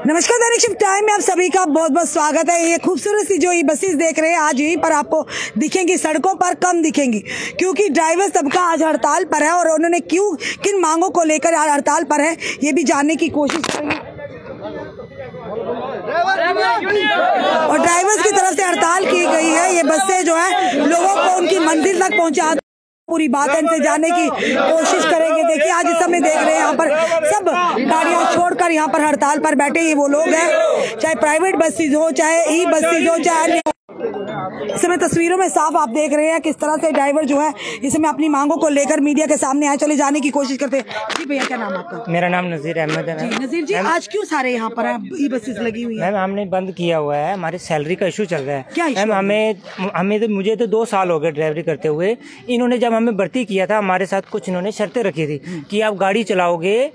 नमस्कार, दैनिक shift time में आप सभी का बहुत बहुत स्वागत है। ये खूबसूरत सी जो ये बसेस देख रहे हैं आज यहीं पर आपको दिखेंगी, सड़कों पर कम दिखेंगी क्योंकि ड्राइवर सबका आज हड़ताल पर है और उन्होंने क्यों किन मांगों को लेकर आज हड़ताल पर है ये भी जानने की कोशिश करेंगे। और ड्राइवर्स की तरफ से हड़ताल की गई है, ये बसें जो है लोगों को उनकी मंजिल तक पहुँचा, पूरी बात इनसे जानने की कोशिश करेंगे। देखिए आज इस समय देख रहे हैं यहाँ पर सब गाड़ियाँ छोड़कर यहाँ पर हड़ताल पर बैठे ये वो लोग हैं, चाहे प्राइवेट बसेज हो, चाहे ई बसेज हो, चाहे इस समय तस्वीरों में साफ आप देख रहे हैं किस तरह से ड्राइवर जो है इस समय अपनी मांगों को लेकर मीडिया के सामने आए। चले जाने की कोशिश करते हैं। जी भैया, क्या नाम आपका? मेरा नाम नजीर अहमद है। जी नजीर जी, आज क्यों सारे यहाँ पर ई बसेस लगी हुई है? मैम हमने बंद किया हुआ है, हमारी सैलरी का इशू चल रहा है। क्या इशू? मैम मुझे तो 2 साल हो गए ड्राइवरी करते हुए। इन्होंने जब हमें भर्ती किया था हमारे साथ कुछ इन्होंने शर्तें रखी थी कि आप गाड़ी चलाओगे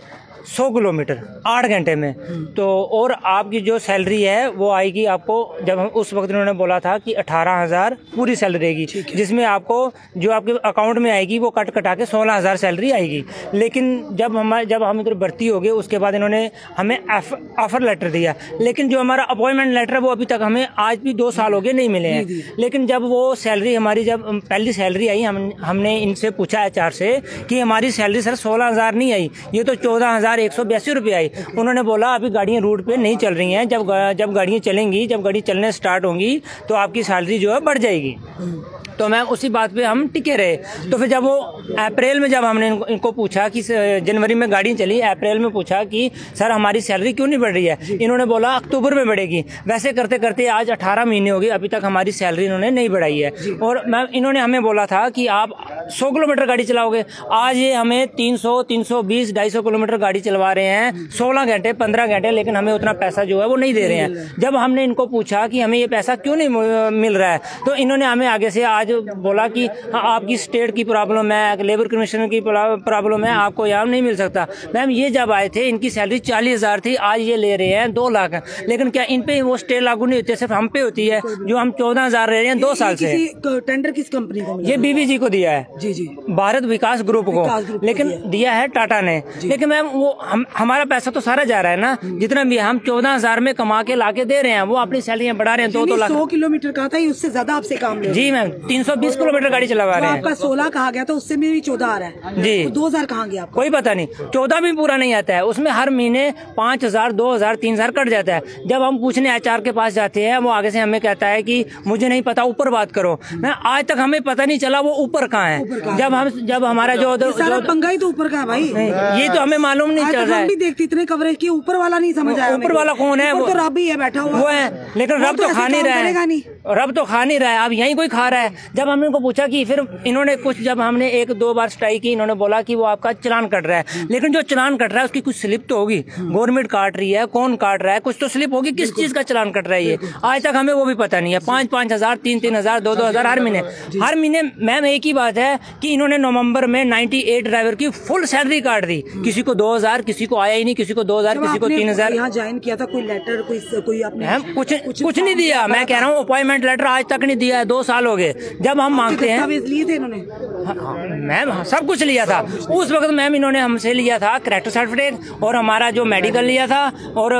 100 किलोमीटर 8 घंटे में तो और आपकी जो सैलरी है वो आएगी आपको। जब हम उस वक्त इन्होंने बोला था कि 18,000 पूरी सैलरी रहेगी, जिसमें आपको जो आपके अकाउंट में आएगी वो कटा के 16,000 सैलरी आएगी। लेकिन जब हम इधर भर्ती हो गए उसके बाद इन्होंने हमें ऑफर लेटर दिया, लेकिन जो हमारा अपॉइंटमेंट लेटर है वो अभी तक हमें आज भी 2 साल हो गए नहीं मिले हैं। लेकिन जब वो सैलरी हमारी जब पहली सैलरी आई हमने इनसे पूछा HR से कि हमारी सैलरी सर 16,000 नहीं आई, ये तो 14,182 रुपये आई। उन्होंने बोला अभी गाड़ियाँ रूट पे नहीं चल रही हैं, जब गाड़ियाँ चलेंगी, जब गाड़ी चलने स्टार्ट होंगी तो आपकी सैलरी जो है बढ़ जाएगी। तो मैम उसी बात पे हम टिके रहे। तो फिर जब वो अप्रैल में जब हमने इनको पूछा कि जनवरी में गाड़ी चली, अप्रैल में पूछा कि सर हमारी सैलरी क्यों नहीं बढ़ रही है, इन्होंने बोला अक्टूबर में बढ़ेगी। वैसे करते करते आज 18 महीने हो गए, अभी तक हमारी सैलरी इन्होंने नहीं बढ़ाई है। और मैम इन्होंने हमें बोला था कि आप 100 किलोमीटर गाड़ी चलाओगे, आज ये हमें 300, 320, 250 किलोमीटर गाड़ी चलवा रहे हैं 16 घंटे 15 घंटे, लेकिन हमें उतना पैसा जो है वो नहीं दे रहे हैं। जब हमने इनको पूछा कि हमें ये पैसा क्यों नहीं मिल रहा है तो इन्होंने हमें आगे से आज बोला कि हाँ आपकी स्टेट की प्रॉब्लम है, लेबर कमीशन की प्रॉब्लम है, आपको यहाँ नहीं मिल सकता। मैम ये जब आए थे इनकी सैलरी 40,000 थी, आज ये ले रहे हैं 2 लाख। लेकिन क्या इन पे वो स्टे लागू नहीं होती, सिर्फ हम पे होती है जो हम 14,000 ले रहे हैं 2 साल से। टेंडर किस कंपनी को? ये BVG को दिया है। जी, भारत विकास ग्रुप को, लेकिन दिया है टाटा ने। लेकिन मैम वो हमारा पैसा तो सारा जा रहा है ना, जितना भी हम 14,000 में कमा के लाके दे रहे हैं, वो अपनी सैलरियाँ बढ़ा रहे हैं 2 लाख। 100 किलोमीटर का था, उससे ज्यादा आपसे काम ले। जी मैम 320 किलोमीटर गाड़ी चलवा रहे हैं। आपका 16 कहा गया था, उससे में भी 14 आ रहा है जी। 2000 कहाँ गया? कोई पता नहीं, 14 भी पूरा नहीं आता है, उसमें हर महीने 5,000, 2,000, 3,000 कट जाता है। जब हम पूछने HR के पास जाते हैं वो आगे से हमें कहता है कि मुझे नहीं पता, ऊपर बात करो। मैं आज तक हमें पता नहीं चला वो ऊपर कहाँ है। जब हमारा जो पंगा ही तो ऊपर का है भाई, ये तो हमें मालूम नहीं चल रहा है। देखती इतने कवरेज की ऊपर वाला नहीं समझ आया। ऊपर वाला कौन है? वो तो रब ही है बैठा हुआ, वो है, लेकिन रब तो खा नहीं रहा है। रब तो खा नहीं रहा है, अब यहीं कोई खा रहा है। जब हमने इनको पूछा कि फिर इन्होंने कुछ, जब हमने 1-2 बार स्ट्राइक की, इन्होंने बोला कि वो आपका चालान कट रहा है। लेकिन जो चालान कट रहा है उसकी कुछ स्लिप तो होगी, गवर्नमेंट काट रही है, कौन काट रहा है, कुछ तो स्लिप होगी, किस चीज का चालान कट रहा है ये आज तक हमें वो भी पता नहीं है। 5,000, 3,000, 2,000 हर महीने। मैम एक ही बात है कि इन्होंने नवंबर में 98 ड्राइवर की फुल सैलरी काट दी, किसी को 2,000, किसी को आया ही नहीं, किसी को 2,000, किसी को 3,000। यहाँ ज्वाइन किया था कोई लेटर, कोई आपने? कुछ नहीं दिया। मैं कह रहा हूँ अपॉइंटमेंट लेटर आज तक नहीं दिया है, 2 साल हो गए। जब हम मांगते हैं लिए थे इन्होंने? मैम सब कुछ लिया था उस वक्त। मैम इन्होंने हमसे लिया था कैरेक्टर सर्टिफिकेट और हमारा जो मेडिकल लिया था, और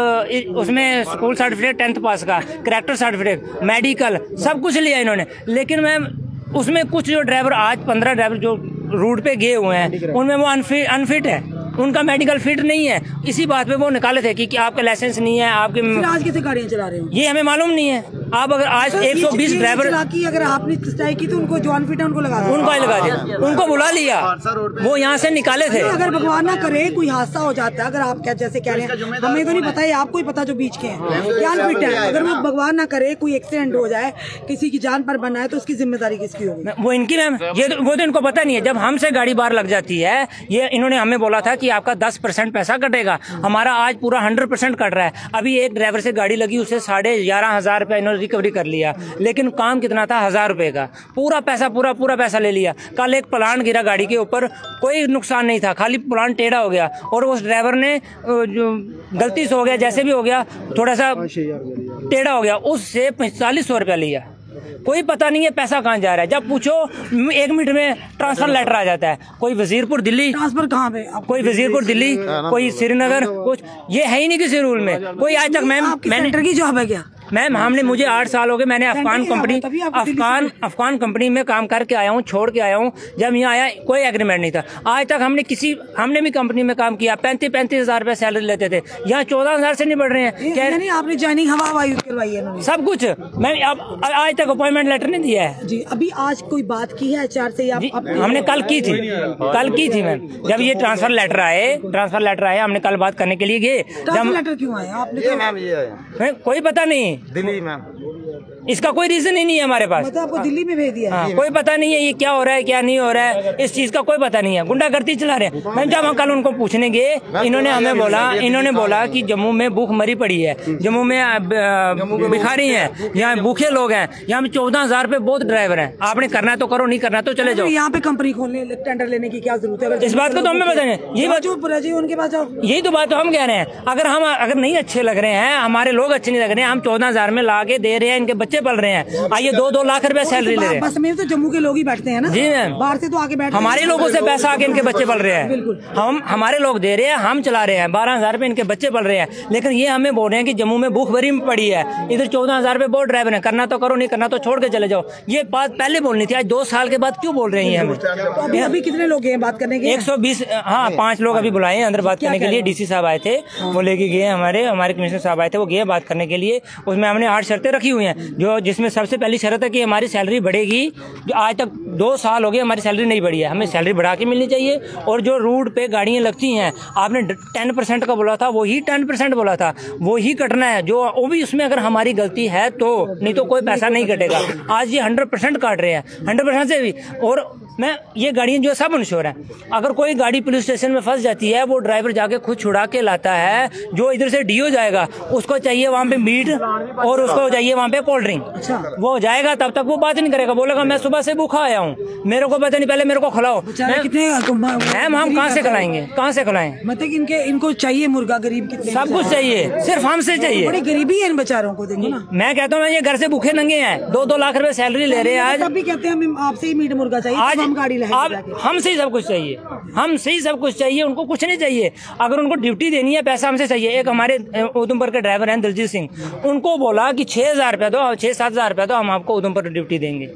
उसमें स्कूल सर्टिफिकेट 10th पास का, कैरेक्टर सर्टिफिकेट, मेडिकल, सब कुछ लिया इन्होंने। लेकिन मैम उसमें कुछ जो ड्राइवर, आज 15 ड्राइवर जो रूट पे गए हुए हैं उनमें वो अनफिट है, उनका मेडिकल फिट नहीं है। इसी बात पे वो निकाले थे कि आपका लाइसेंस नहीं है, आपके आज कैसे गाड़ियाँ चला रहे हो ये हमें मालूम नहीं है। आप अगर आज 120 ड्राइवर की अगर आपने स्ट्राइक की तो उनको जो अनफिट है उनको लगा दिया, उनको बुला लिया, वो यहाँ से निकाले थे। अगर भगवान ना करे कोई हादसा हो जाता है, अगर आप जैसे कह रहे हैं, हमें तो नहीं पता है, आपको ही पता जो बीच के हैं क्या अनफिट है, अगर वो भगवान ना करे कोई एक्सीडेंट हो जाए, किसी की जान पर बना है तो उसकी जिम्मेदारी किसकी होगी? वो इनकी मैम, वो तो इनको पता नहीं है। जब हमसे गाड़ी बाहर लग जाती है, ये इन्होंने हमें बोला था कि आपका 10% पैसा कटेगा, हमारा आज पूरा 100% कट रहा है। अभी एक ड्राइवर से गाड़ी लगी, उसे 11,500 रुपया इन्होंने रिकवरी कर लिया, लेकिन काम कितना था 1,000 रुपए का, पूरा पैसा ले लिया। कल एक प्लांट गिरा गाड़ी के ऊपर, कोई नुकसान नहीं था, खाली प्लांट टेढ़ा हो गया और उस ड्राइवर ने जो गलती से हो गया, जैसे भी हो गया, थोड़ा सा टेढ़ा हो गया, उससे 4500 रुपया लिया। कोई पता नहीं है पैसा कहाँ जा रहा है। जब पूछो 1 मिनट में ट्रांसफर लेटर आ जाता है। कोई वजीरपुर दिल्ली, ट्रांसफर कहाँ पे? कोई वजीरपुर दिल्ली, कोई श्रीनगर, कुछ ये है ही नहीं किसी रूल में। कोई आज तक मैम मैंने की जॉब है क्या मैम? हमने मुझे 8 साल हो गए। मैंने अफगान कंपनी में काम करके आया हूँ, छोड़ के आया हूँ। जब यहाँ आया कोई एग्रीमेंट नहीं था। आज तक हमने भी कंपनी में काम किया। 35-35 हज़ार रुपये सैलरी लेते थे। यहाँ 14 हज़ार से नहीं बढ़ रहे हैं। नहीं, आपने ज्वाइनिंग हवा करवाई है? सब कुछ मैंने अब आज तक अपॉइंटमेंट लेटर नहीं दिया है जी। अभी आज कोई बात की है HR से? हमने कल की थी मैम। जब ये ट्रांसफर लेटर आए हमने कल बात करने के लिए गए। ट्रांसफर लेटर क्यों आया आपने? कोई पता नहीं, दिल्ली मैम, इसका कोई रीजन ही नहीं है हमारे पास। मतलब आपको दिल्ली में भेज दिया? हाँ, कोई पता नहीं है ये क्या हो रहा है क्या नहीं हो रहा है, इस चीज का कोई पता नहीं है। गुंडागर्दी चला रहे हैं। मैम जब हम कल उनको पूछने गए, इन्होंने बोला कि जम्मू में भूख मरी पड़ी है, जम्मू में भिखारी हैं, यहाँ भूखे लोग हैं, यहाँ 14 हज़ार रुपये बहुत ड्राइवर हैं। आपने करना तो करो, नहीं करना तो चले जाओ। यहाँ पे कंपनी खोलने टेंडर लेने की क्या जरूरत है? इस बात को तो हमें बताएंगे। ये बात उनके पास जाओ, यही तो बात तो हम कह रहे हैं। अगर नहीं अच्छे लग रहे हैं, हमारे लोग अच्छे नहीं लग रहे हैं, हम 14 हज़ार में ला के दे रहे हैं, इनके बच्चे पल रहे हैं। आइए 2-2 लाख रुपए सैलरी ले रहे हैं। बस में तो जम्मू के लोग ही बैठते हैं ना जी मैम, बाहर से तो आके बैठते हैं। हमारे लोगों से पैसा आके इनके बच्चे पल रहे हैं। बिल्कुल, हमारे लोग दे रहे हैं, हम चला रहे हैं। 12 हज़ार रुपए इनके बच्चे पल रहे हैं। लेकिन ये हमें बोल रहे हैं कि जम्मू में भूख भरी पड़ी है, इधर 14 हज़ार रुपए बहुत ड्राइवर है, करना तो करो, नहीं करना तो छोड़ के चले जाओ। ये बात पहले बोलनी थी, आज 2 साल के बाद क्यों बोल रहे हैं हमें? तो अभी कितने लोग हैं बात करने के? 120, हाँ 5 लोग अभी बुलाए हैं अंदर बात करने के लिए। DC साहब आए थे, वो लेके गए। हमारे कमिश्नर साहब आए थे, वो गए बात करने के लिए। उसमें हमने 8 शर्तें रखी हुई हैं, जिसमें सबसे पहली शर्त है कि हमारी सैलरी बढ़ेगी। जो आज तक 2 साल हो गए हमारी सैलरी नहीं बढ़ी है, हमें सैलरी बढ़ा के मिलनी चाहिए। और जो रूट पे गाड़ियाँ लगती हैं, आपने 10% का बोला था, वही 10% बोला था, वही कटना है। जो वो भी उसमें अगर हमारी गलती है तो, नहीं तो कोई पैसा नहीं कटेगा। आज ये 100% काट रहे हैं, 100% से भी। और मैं ये गाड़ियाँ जो सब इंश्योर है, अगर कोई गाड़ी पुलिस स्टेशन में फंस जाती है, वो ड्राइवर जाके खुद छुड़ा के लाता है। जो इधर से DO जाएगा, उसको चाहिए वहाँ पे मीट और उसको चाहिए वहाँ पे कोल्ड ड्रिंक। वो जाएगा तब तक वो बात नहीं करेगा, बोलेगा मैं सुबह से भूखा आया हूँ, मेरे को पता नहीं, पहले मेरे को खिलाओ। मैम हम कहाँ से खिलाएंगे, कहाँ से खिलाएं? मतलब इनको चाहिए मुर्गा, गरीब कितने, सब कुछ चाहिए, सिर्फ हमसे चाहिए। बड़ी गरीबी है इन बेचारों को, देखो ना। मैं कहता हूँ ये घर से भूखे नंगे हैं, 2-2 लाख रुपए सैलरी ले रहे हैं आज। तब भी कहते हैं हम आपसे ही मीट मुर्गा चाहिए, आज हम गाड़ी हमसे ही सब कुछ चाहिए, हमसे ही सब कुछ चाहिए, उनको कुछ नहीं चाहिए। अगर उनको ड्यूटी देनी है, पैसा हमसे चाहिए। एक हमारे उधमपुर के ड्राइवर हैं दिलजीत सिंह, उनको बोला कि 6,000 रुपया दो, 6-7 हज़ार रुपया दो, हम आपको उधमपुर ड्यूटी देंगे।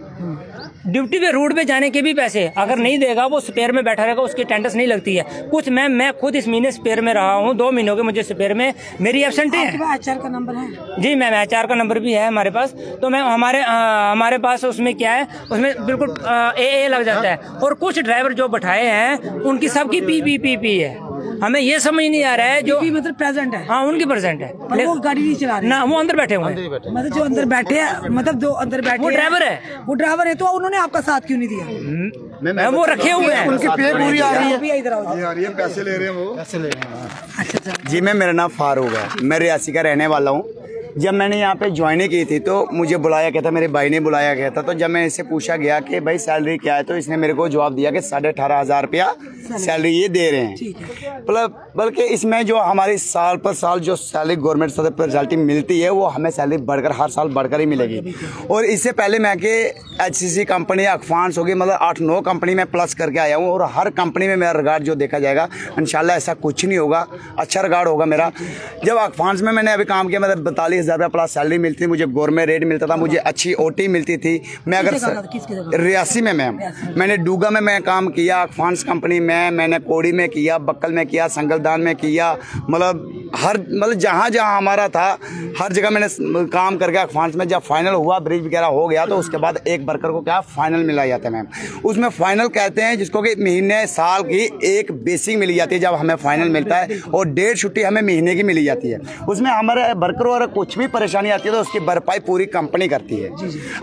ड्यूटी पे रूट पे जाने के भी पैसे अगर नहीं देगा, वो स्पेयर में बैठा रहेगा, उसकी अटेंडेंस नहीं लगती है कुछ। मैं खुद इस महीने स्पेयर में रहा हूँ, 2 महीनों के मुझे स्पेयर में मेरी एब्सेंट है। HR का नंबर है? जी मैम, HR का नंबर भी है हमारे पास। तो मैम हमारे पास उसमें क्या है, उसमें बिल्कुल AA लग जाता है। और कुछ ड्राइवर जो बैठाए हैं उनकी सबकी PPP है। हमें ये समझ नहीं आ रहा है। जो मतलब प्रेजेंट है, हाँ उनकी प्रेजेंट है, वो गाड़ी नहीं चला रहे ना, वो अंदर बैठे हुए हैं। मतलब जो अंदर बैठे हैं, मतलब जो अंदर बैठे, वो ड्राइवर है। तो उन्होंने आपका साथ क्यों नहीं दिया? वो रखे हुए हैं, उनकी पे पूरी आ रही है, पैसे ले रहे हैं वो, पैसे ले रहे हैं। अच्छा जी मैं, मेरा नाम फारूक है, मैं रियासी का रहने वाला हूँ। जब मैंने यहाँ पे ज्वाइनिंग की थी तो मुझे बुलाया गया था, मेरे भाई ने बुलाया गया था। तो जब मैं इससे पूछा गया कि भाई सैलरी क्या है, तो इसने मेरे को जवाब दिया कि 18,500 रुपया सैलरी ये दे रहे हैं। बल्कि इसमें जो हमारी साल पर साल जो सैलरी गवर्नमेंट से फैसिलिटी मिलती है, वो हमें सैलरी बढ़कर हर साल बढ़कर ही मिलेगी। और इससे पहले मैं कि HCC कंपनी, अकफान्स होगी, मतलब 8-9 कंपनी में प्लस करके आया हूँ। और हर कंपनी में मेरा रिगार्ड जो देखा जाएगा, इंशाल्लाह ऐसा कुछ नहीं होगा, अच्छा रिगार्ड होगा मेरा। जब अकफान्स में मैंने अभी काम किया, मतलब 42,000 रुपया प्लस सैलरी मिलती थी, मुझे गवर्नमेंट रेट मिलता था, मुझे अच्छी OT मिलती थी। मैं अगर रियासी में मैम, मैंने डूगा में मैं काम किया, अकफान्स कंपनी में, मैंने कोड़ी में किया, बक्कल में किया, संगलदान में किया, मतलब जहाँ जहाँ हमारा था हर जगह मैंने काम करके अकफान्स में। जब फाइनल हुआ, ब्रिज वगैरह हो गया, तो उसके बाद एक वर्कर को क्या फाइनल मिला जाता है मैम। उसमें फाइनल कहते हैं जिसको कि महीने साल की एक बेसिक मिली जाती है जब हमें फाइनल मिलता है, और 1.5 छुट्टी हमें महीने की मिली जाती है। उसमें हमारे वर्कर और कुछ भी परेशानी आती है तो उसकी भरपाई पूरी कंपनी करती है।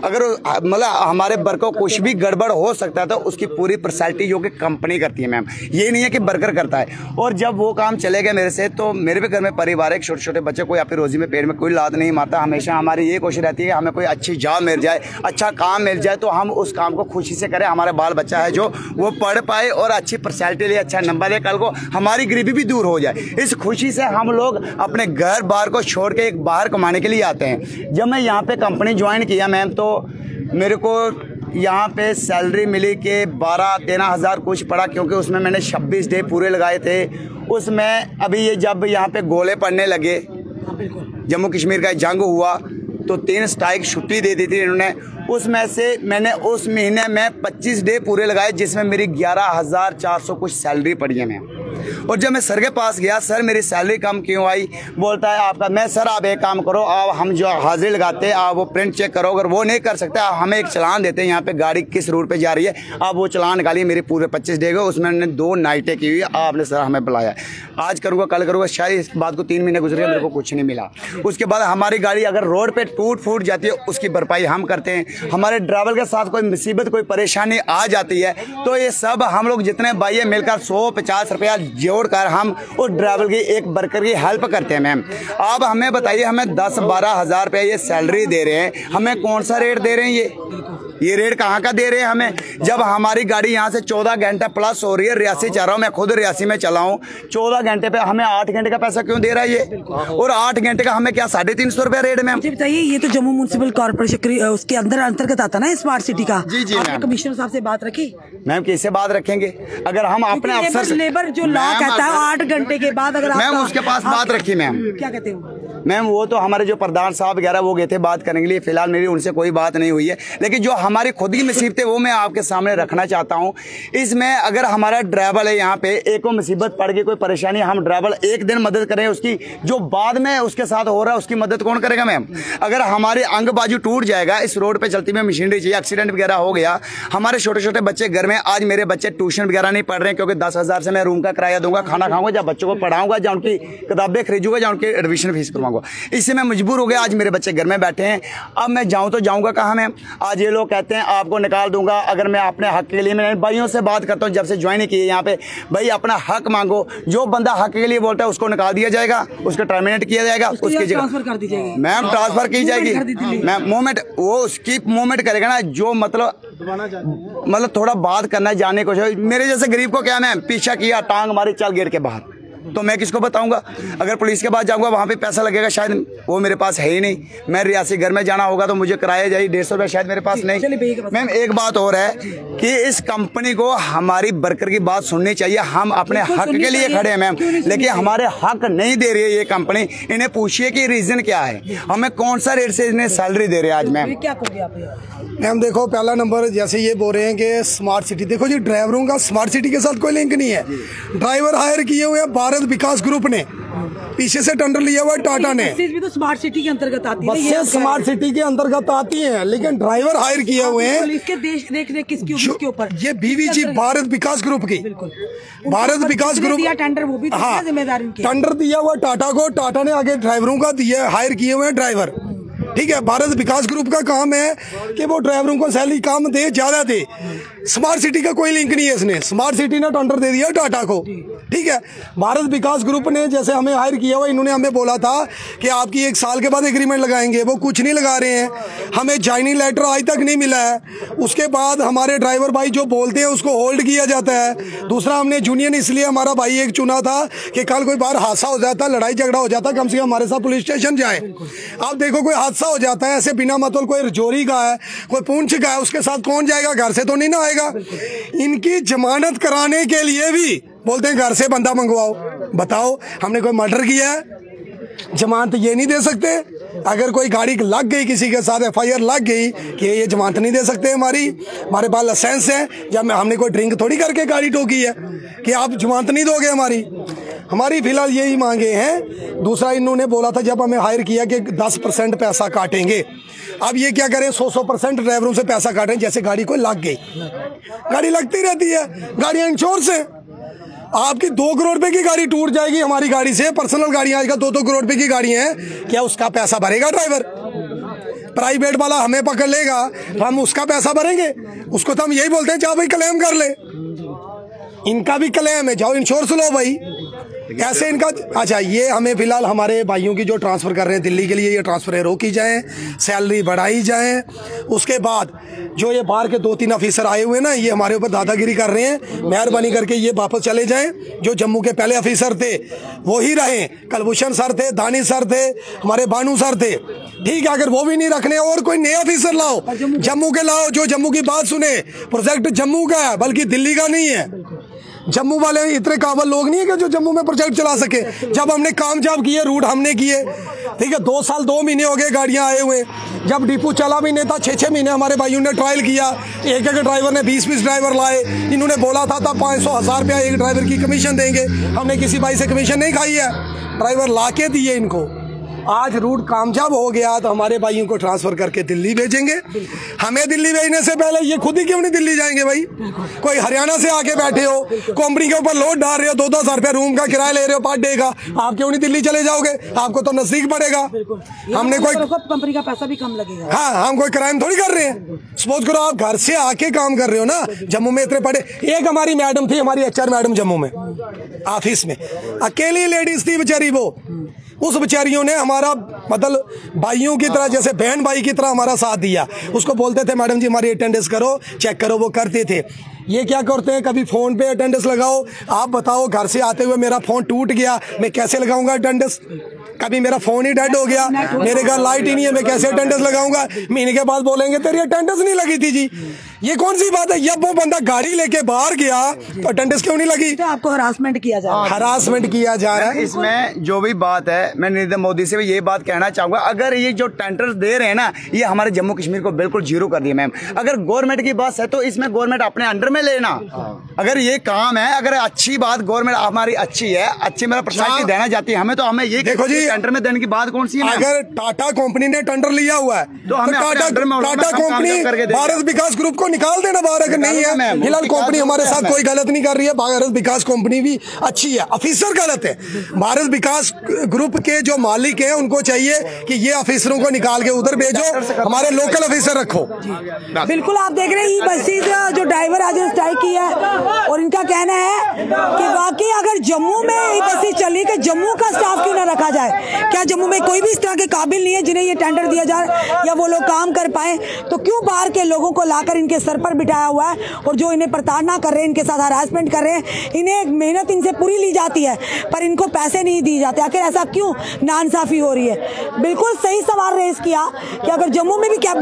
अगर मतलब हमारे वर्कर को कुछ भी गड़बड़ हो सकता है तो उसकी पूरी फैसिलिटी जो कि कंपनी करती है मैम, ये नहीं है कि वर्कर करता है। और जब वो काम चले गए मेरे से, तो मेरे भी घर में परिवार है, छोटे छोटे बच्चे, कोई अपनी रोजी में पेट में कोई लात नहीं मारता। हमेशा हमारी ये कोशिश रहती है कि हमें कोई अच्छी जॉब मिल जाए, अच्छा काम मिल जाए, तो हम उस काम को खुशी से करें। हमारा बाल बच्चा है जो वो पढ़ पाए और अच्छी फैसिलिटी ले, अच्छा नंबर ले, कल को हमारी गरीबी भी दूर हो जाए। इस खुशी से हम लोग अपने घर बार को छोड़ के एक बाहर कमाने के लिए आते हैं। जब मैं यहाँ पे कंपनी ज्वाइन किया मैम, तो मेरे को यहाँ पे सैलरी मिली कि 12-13 हज़ार कुछ पड़ा, क्योंकि उसमें मैंने 26 डे पूरे लगाए थे। उसमें अभी ये जब यहाँ पे गोले पड़ने लगे, जम्मू कश्मीर का जंग हुआ तो 3 स्ट्राइक छुट्टी दे दी थी इन्होंने। उसमें से मैंने उस महीने में 25 डे पूरे लगाए, जिसमें मेरी 11,400 कुछ सैलरी पड़ी है मैम। और जब मैं सर के पास गया, सर मेरी सैलरी कम क्यों आई? बोलता है आपका, मैं सर आप एक काम करो, आप हम जो हाजिरी लगाते हैं आप वो प्रिंट चेक करो, अगर वो नहीं कर सकते आप हमें एक चलान देते हैं यहाँ पे गाड़ी किस रूट पे जा रही है, आप वो चलान निकालिए मेरे पूरे 25 डे को। उसमें मैंने 2 नाइटें की हुई, आपने सर हमें बुलाया, आज करूँगा कल करूँगा, शायद इस बात को 3 महीने गुजर गए, मेरे को कुछ नहीं मिला। उसके बाद हमारी गाड़ी अगर रोड पर टूट फूट जाती है उसकी भरपाई हम करते हैं। हमारे ड्राइवर के साथ कोई मुसीबत कोई परेशानी आ जाती है तो ये सब हम लोग जितने भाई मिलकर 100-50 रुपया जोड़कर हम उस ड्राइवर की एक वर्कर की हेल्प करते हैं मैम। आप हमें बताइए, हमें 10-12 हज़ार रुपया ये सैलरी दे रहे हैं, हमें कौन सा रेट दे रहे हैं? ये रेट कहाँ का दे रहे हैं हमें? जब हमारी गाड़ी यहाँ से 14 घंटा प्लस हो रही है, रियासी चल रहा हूँ मैं, खुद रियासी में चला हूँ, 14 घंटे पे हमें 8 घंटे का पैसा क्यों दे रहा है ये? और 8 घंटे का हमें क्या 350 रुपया रेट मैम? बताइए, ये तो जम्मू म्युनिसिपल कॉर्पोरेशन उसके अंतर्गत आता ना, स्मार्ट सिटी का। जी जी मैम। कमिश्नर साहब से बात रखी मैम? किससे बात रखेंगे? अगर हम अपने अफसर से, लेबर जो लॉ कहता है 8 घंटे के बाद अगर मैम उसके पास बात रखी मैम, क्या कहते हो मैम? वो तो हमारे जो प्रधान साहब वगैरह वो गए थे बात करने के लिए, फिलहाल मेरी उनसे कोई बात नहीं हुई है। लेकिन जो हमारी खुद की मुसीबत है वो मैं आपके सामने रखना चाहता हूँ। इसमें अगर हमारा ड्राइवर है यहाँ पे, एक को मुसीबत पड़ गई, कोई परेशानी, हम ड्राइवर एक दिन मदद करें उसकी, जो बाद में उसके साथ हो रहा है उसकी मदद कौन करेगा मैम? अगर हमारे अंग बाजू टूट जाएगा, इस रोड पे चलती में मशीनरी चाहिए, एक्सीडेंट वगैरह हो गया, हमारे छोटे छोटे बच्चे घर में, आज मेरे बच्चे ट्यूशन वगैरह नहीं पढ़ रहे हैं क्योंकि 10,000 से मैं रूम का किराया दूंगा, खाना खाऊंगा, जब बच्चों को पढ़ाऊंगा, जब उनकी किताबें खरीदूंगा, जब उनकी एडमिशन फीस करवाऊंगा। इससे मैं मजबूर हो गया, आज मेरे बच्चे घर में बैठे हैं। अब मैं जाऊं तो जाऊंगा कहाँ मैं? आज ये लोग कहते हैं आपको निकाल दूंगा। अगर मैं अपने हक के लिए, मैं भाइयों से बात करता हूं जब से ज्वाइन की है यहाँ पे, भाई अपना हक मांगो, जो बंदा हक के लिए बोलता है उसको निकाल दिया जाएगा, उसको टर्मिनेट किया जाएगा, उसकी जगह ट्रांसफर कर दी जाएगी मैम, ट्रांसफर की जाएगी मैम। मूवमेंट वो उसकी मूवमेंट करेगा ना, जो मतलब थोड़ा बात करना जाने को। मेरे जैसे गरीब को क्या, मैं पीछा किया, टांग मारी, चल गेट के बाहर, तो मैं किसको बताऊंगा? अगर पुलिस के पास जाऊंगा वहां पे पैसा लगेगा, शायद वो मेरे पास है ही नहीं। मैं रियासी घर में जाना होगा तो मुझे किराया जाए 150 रुपया, शायद मेरे पास नहीं। मैम एक बात और है कि इस कंपनी को हमारी वर्कर की बात सुननी चाहिए। हम अपने हक के लिए खड़े हैं मैम, लेकिन हमारे हक नहीं दे रही है ये कंपनी। इन्हें पूछिए कि रीजन क्या है, हमें कौन सा रेट से इन्हें सैलरी दे रहे हैं आज मैम? क्या कहोगे आप? मैम देखो, पहला नंबर जैसे ये बोल रहे हैं कि स्मार्ट सिटी, देखो जी ड्राइवरों का स्मार्ट सिटी के साथ कोई लिंक नहीं है। ड्राइवर हायर किए हुए हैं भारत विकास ग्रुप ने, पीछे से टेंडर लिया हुआ है टाटा ने। बसेस भी तो स्मार्ट सिटी के अंतर्गत आती है, बसें स्मार्ट सिटी के अंतर्गत आती हैं, लेकिन ड्राइवर हायर किए हुए हैं इसके देश देख रेख किसके ऊपर? ये बीवीजी भारत विकास ग्रुप की, भारत विकास ग्रुप टेंडर, वो भी हाँ जिम्मेदारी टेंडर दिया हुआ टाटा को, टाटा ने आगे ड्राइवरों का दिया, हायर किए हुए हैं ड्राइवर। ठीक है, भारत विकास ग्रुप का काम है कि वो ड्राइवरों को सैलरी कम दे, ज्यादा दे। स्मार्ट सिटी का कोई लिंक नहीं है इसने, स्मार्ट सिटी ने टेंडर दे दिया टाटा को। ठीक है, भारत विकास ग्रुप ने जैसे हमें हायर किया हुआ, इन्होंने हमें बोला था कि आपकी 1 साल के बाद एग्रीमेंट लगाएंगे, वो कुछ नहीं लगा रहे हैं। हमें ज्वाइनिंग लेटर आज तक नहीं मिला है। उसके बाद हमारे ड्राइवर भाई जो बोलते हैं उसको होल्ड किया जाता है। दूसरा, हमने यूनियन इसलिए हमारा भाई एक चुना था कि कल कोई बार हादसा हो जाता, लड़ाई झगड़ा हो जाता, कम से कम हमारे साथ पुलिस स्टेशन जाए। आप देखो कोई हादसा हो जाता है ऐसे बिना मतलब, कोई रजौरी का है, कोई पूंछ का है, उसके साथ कौन जाएगा? घर से तो नहीं ना आएगा। इनकी जमानत कराने के लिए भी बोलते हैं घर से बंदा मंगवाओ। बताओ, हमने कोई मर्डर किया है? जमानत ये नहीं दे सकते? अगर कोई गाड़ी लग गई, किसी के साथ FIR लग गई कि ये जमानत नहीं दे सकते हमारी, हमारे पास लाइसेंस है, जब हमने कोई ड्रिंक थोड़ी करके गाड़ी ठोकी है कि आप जमानत नहीं दोगे हमारी फिलहाल यही मांगे हैं। दूसरा, इन्होंने बोला था जब हमें हायर किया कि 10% पैसा काटेंगे। अब ये क्या करें, 100% ड्राइवरों से पैसा काटें, जैसे गाड़ी कोई लग गई। गाड़ी लगती रहती है, गाड़ियां इंश्योरेंस है। आपकी 2 करोड़ रुपए की गाड़ी टूट जाएगी हमारी गाड़ी से, पर्सनल गाड़ियां आजकल 2-2 करोड़ रुपए की गाड़ी हैं, क्या उसका पैसा भरेगा ड्राइवर? प्राइवेट वाला हमें पकड़ लेगा तो हम उसका पैसा भरेंगे? उसको तो हम यही बोलते हैं, जाओ भाई क्लेम कर ले। इनका भी क्लेम है, जाओ इंश्योरेंस लो भाई। कैसे इनका? अच्छा, ये हमें फिलहाल हमारे भाइयों की जो ट्रांसफ़र कर रहे हैं दिल्ली के लिए, ये ट्रांसफ़र रोकी जाए, सैलरी बढ़ाई जाए। उसके बाद जो ये बाहर के 2-3 ऑफिसर आए हुए ना, ये हमारे ऊपर दादागिरी कर रहे हैं, मेहरबानी करके ये वापस चले जाएं। जो जम्मू के पहले ऑफिसर थे वो ही रहें, कुलभूषण सर थे, दानिश सर थे, हमारे बानू सर थे, ठीक है, अगर वो भी नहीं रखने और कोई नया ऑफिसर लाओ, जम्मू के लाओ जो जम्मू की बात सुने। प्रोजेक्ट जम्मू का है, बल्कि दिल्ली का नहीं है। जम्मू वाले इतने काबिल लोग नहीं है कि जो जम्मू में प्रोजेक्ट चला सके। जब हमने कामयाब किए, रूट हमने किए, ठीक है, 2 साल 2 महीने हो गए गाड़ियां आए हुए। जब डिपो चला भी नहीं था, 6-6 महीने हमारे भाइयों ने ट्रायल किया। एक ड्राइवर ने 20-20 ड्राइवर लाए। इन्होंने बोला था 500-1000 रुपया एक ड्राइवर की कमीशन देंगे। हमने किसी भाई से कमीशन नहीं खाई है, ड्राइवर ला के दिए इनको। आज रूट कामयाब हो गया तो हमारे भाइयों को ट्रांसफर करके दिल्ली भेजेंगे। हमें दिल्ली भेजने से पहले ये खुद ही क्यों नहीं दिल्ली जाएंगे भाई? कोई हरियाणा से आके बैठे हो, कंपनी के ऊपर लोड डाल रहे हो, 2-2 हज़ार रुपया रूम का किराया ले रहे हो पर डे का, आप क्यों नहीं दिल्ली चले जाओगे? आपको तो नजदीक पड़ेगा। हमने कोई कंपनी का पैसा भी कम लगेगा। हाँ, हम कोई क्राइम थोड़ी कर रहे हैं। सपोज करो आप घर से आके काम कर रहे हो ना, जम्मू में इतने पड़े। एक हमारी मैडम थी, हमारी HR मैडम जम्मू में ऑफिस में, अकेली लेडीज थी बेचारी। वो उस बेचारियों ने हमारा मतलब भाइयों की तरह, जैसे बहन भाई की तरह हमारा साथ दिया। उसको बोलते थे मैडम जी हमारी अटेंडेंस करो, चेक करो, वो करते थे। ये क्या करते हैं, कभी फोन पे अटेंडेंस लगाओ। आप बताओ, घर से आते हुए मेरा फोन टूट गया, मैं कैसे लगाऊंगा अटेंडेंस? कभी मेरा फोन ही डेड हो गया, मेरे घर लाइट ही नहीं है, मैं कैसे अटेंडेंस लगाऊंगा? महीने के बाद बोलेंगे तेरी अटेंडेंस नहीं लगी थी जी। ये कौन सी बात है? जब वो बंदा गाड़ी लेके बाहर गया तो अटेंडेंस क्यों नहीं लगी? तो आपको हरासमेंट किया जा रहा है। हरासमेंट किया जा रहा है। इसमें जो भी बात है, मैं नरेंद्र मोदी से भी ये बात कहना चाहूंगा, अगर ये जो टेंडर दे रहे हैं ना, ये हमारे जम्मू कश्मीर को बिल्कुल जीरो कर दिया। मैम, अगर गवर्नमेंट की बस है तो इसमें गवर्नमेंट अपने अंडर में लेना। अगर ये काम है, अगर अच्छी बात गवर्नमेंट हमारी अच्छी है, अच्छी मेरा पर्सनैलिटी देना चाहती है हमें, तो हमें ये देखो जी, टेंडर में देने की बात कौन सी है? अगर टाटा कंपनी ने टेंडर लिया हुआ है तो हमें टाटा कंपनी भारत विकास ग्रुप को निकाल देना बाहर। अगर नहीं है, फिलहाल कंपनी हमारे साथ कोई गलत नहीं कर रही है। भारत विकास कंपनी भी अच्छी है, ऑफिसर गलत है। भारत विकास ग्रुप के जो मालिक हैं उनको चाहिए कि ये ऑफिसरों को निकाल के उधर भेजो, हमारे लोकल ऑफिसर रखो। बिल्कुल, आप देख रहे हैं ये बसेज जो ड्राइवर आज स्ट्राइक किया है और इनका कहना है कि वाकई अगर जम्मू में ये बसेज चली कि जम्मू का स्टाफ क्यों ना रखा जाए? क्या जम्मू में कोई भी इस तरह के काबिल नहीं है जिन्हें ये टेंडर दिया जाए या वो लोग काम कर पाए? तो क्यों बाहर के लोगों को लाकर इनके सर पर बिठाया हुआ है और जो इन्हें प्रताड़ना कर रहे हैं, इनके साथ हरासमेंट कर रहे हैं? इन्हें मेहनत इनसे पूरी ली जाती है पर इनको पैसे नहीं दिए जाते। आखिर ऐसा क्यों नाइंसाफी हो रही है? बिल्कुल सही सवाल रेज किया कि अगर जम्मू में भी क्या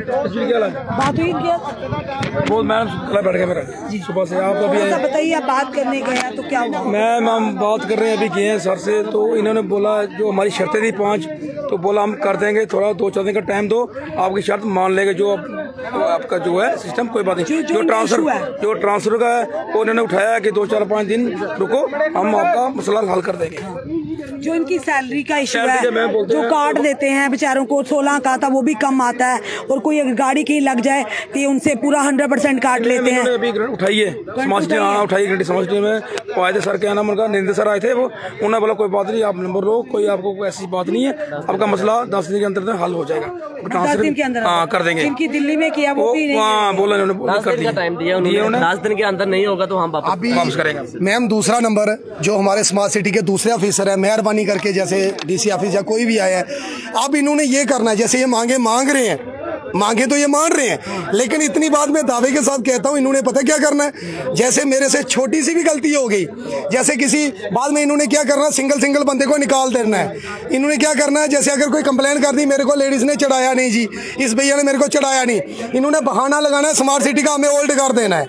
बात हुई बहुत मैडम बैठ गया मेरा सुबह से। आप अभी बताइए, आप बात करने गए हैं तो क्या हुआ? मैम हम बात कर रहे हैं, अभी गए हैं सर से, तो इन्होंने बोला जो हमारी शर्तें थी 5, तो बोला हम कर देंगे, थोड़ा 2-4 दिन का टाइम दो, आपकी शर्त मान लेंगे। जो आपका जो है सिस्टम कोई बात नहीं, जो ट्रांसफर का है वो इन्होंने उठाया कि 2-4-5 दिन रुको, हम आपका मसला हल कर देंगे। जो इनकी सैलरी का इशू है, जो कार्ड देते हैं बेचारों को, 16 का था वो भी कम आता है, और कोई अगर गाड़ी की लग जाए तो ये उनसे पूरा 100% काट लेते हैं। अभी उठाइए समाज उठाइए समाज में आए थे सर, क्या नाम उनका, नरेंद्र सर आए थे। वो उन्होंने बोला कोई बात नहीं, आप नंबर लो, कोई आपको कोई ऐसी बात नहीं है, आपका मसला 10 दिन के अंदर हल हो जाएगा। 10 दिन के अंदर? हाँ, कर देंगे। जिनकी दिल्ली में किया वो भी नहीं, बोला उन्होंने 10 दिन का टाइम दिया उन्होंने, 10 दिन के अंदर नहीं होगा तो हम वापस करेंगे। मैम, दूसरा नंबर जो हमारे स्मार्ट सिटी के दूसरे ऑफिसर है, मेहरबानी करके, जैसे DC ऑफिस या कोई भी आया है, अब इन्होंने ये करना है, जैसे ये मांग रहे हैं, मांगे तो ये मान रहे हैं, लेकिन इतनी बात मैं दावे के साथ कहता हूं, इन्होंने पता क्या करना है? जैसे मेरे से छोटी सी भी गलती हो गई, जैसे किसी बाद में इन्होंने क्या करना है, सिंगल बंदे को निकाल देना है। इन्होंने क्या करना है, जैसे अगर कोई कंप्लेन कर दी, मेरे को लेडीज ने चढ़ाया नहीं जी, इस भैया ने मेरे को चढ़ाया नहीं, इन्होंने बहाना लगाना है स्मार्ट सिटी का, हमें होल्ड कर देना है,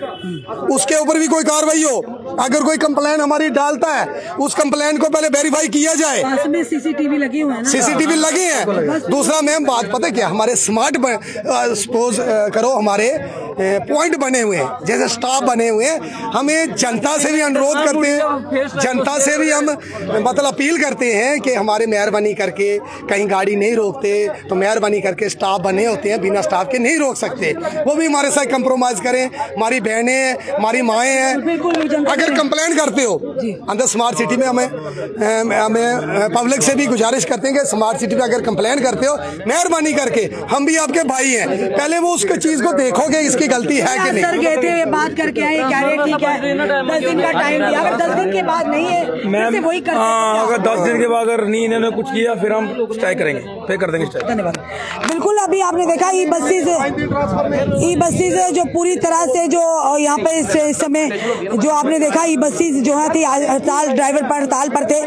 उसके ऊपर भी कोई कार्रवाई हो। अगर कोई कंप्लेन हमारी डालता है, उस कंप्लेन को पहले वेरीफाई किया जाए। CCTV लगे हुए हैं, CCTV लगे हैं। दूसरा मैम बात पता है क्या, हमारे स्मार्ट सपोज करो हमारे पॉइंट बने हुए हैं, जैसे स्टाफ बने हुए हैं, हमें जनता से भी अनुरोध करते हैं, जनता से भी हम मतलब अपील करते हैं कि हमारे मेहरबानी करके कहीं गाड़ी नहीं रोकते तो मेहरबानी करके स्टाफ बने होते हैं, बिना स्टाफ के नहीं रोक सकते, वो भी हमारे साथ कंप्रोमाइज करें। हमारी बहनें हैं, हमारी माएँ हैं, अगर कंप्लेन करते हो अंदर स्मार्ट सिटी में, हमें पब्लिक से भी गुजारिश करते हैं कि स्मार्ट सिटी में अगर कंप्लेन करते हो, मेहरबानी करके, हम भी आपके भाई हैं, पहले वो उसके चीज़ को देखोगे, इसके की गलती है कि सर नहीं? गए थे, ये बात करके आए, कह रहे ठीक है 10 दिन का टाइम दिया, अगर 10 दिन के बाद नहीं है मैम, वही कर अगर 10 दिन के बाद अगर नहीं इन्होंने कुछ किया फिर हम स्ट्राइक करेंगे, फिर कर देंगे स्ट्राइक। धन्यवाद। बिल्कुल, अभी आपने देखा ई बसेज जो पूरी तरह से जो यहाँ पे इस समय जो आपने देखा ई बसेज जो है थी हड़ताल, ड्राइवर पर हड़ताल पर थे।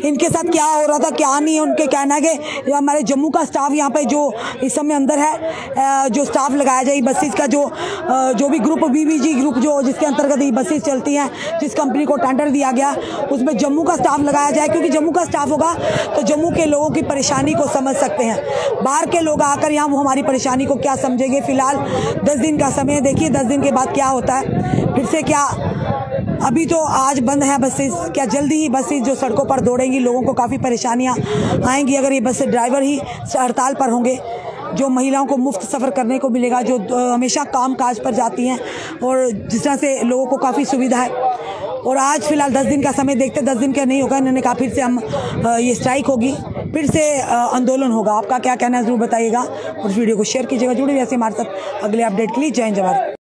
इनके साथ क्या हो रहा था क्या नहीं, उनके कहना है कि हमारे जम्मू का स्टाफ यहाँ पे जो इस समय अंदर है, जो स्टाफ लगाया जाए बसेज का, जो भी ग्रुप BVG ग्रुप जो जिसके अंतर्गत ये बसेज चलती हैं, जिस कंपनी को टेंडर दिया गया उसमें जम्मू का स्टाफ लगाया जाए, क्योंकि जम्मू का स्टाफ होगा तो जम्मू के लोगों की परेशानी को समझ सकते हैं। बाहर के लोग आकर यहाँ वो हमारी परेशानी को क्या समझेंगे। फिलहाल 10 दिन का समय, देखिए 10 दिन के बाद क्या होता है, फिर से क्या। अभी तो आज बंद है बसेस, क्या जल्दी ही बसेस जो सड़कों पर दौड़ेंगी, लोगों को काफ़ी परेशानियां आएंगी अगर ये बस ड्राइवर ही हड़ताल पर होंगे। जो महिलाओं को मुफ्त सफ़र करने को मिलेगा, जो हमेशा काम काज पर जाती हैं, और जिस तरह से लोगों को काफ़ी सुविधा है। और आज फिलहाल 10 दिन का समय देखते, 10 दिन का नहीं होगा, इन्होंने कहा फिर से हम ये स्ट्राइक होगी, फिर से आंदोलन होगा। आपका क्या कहना है ज़रूर बताइएगा और इस वीडियो को शेयर कीजिएगा। जुड़े रहिए हमारे साथ अगले अपडेट के लिए। जय हिंद जवाहर।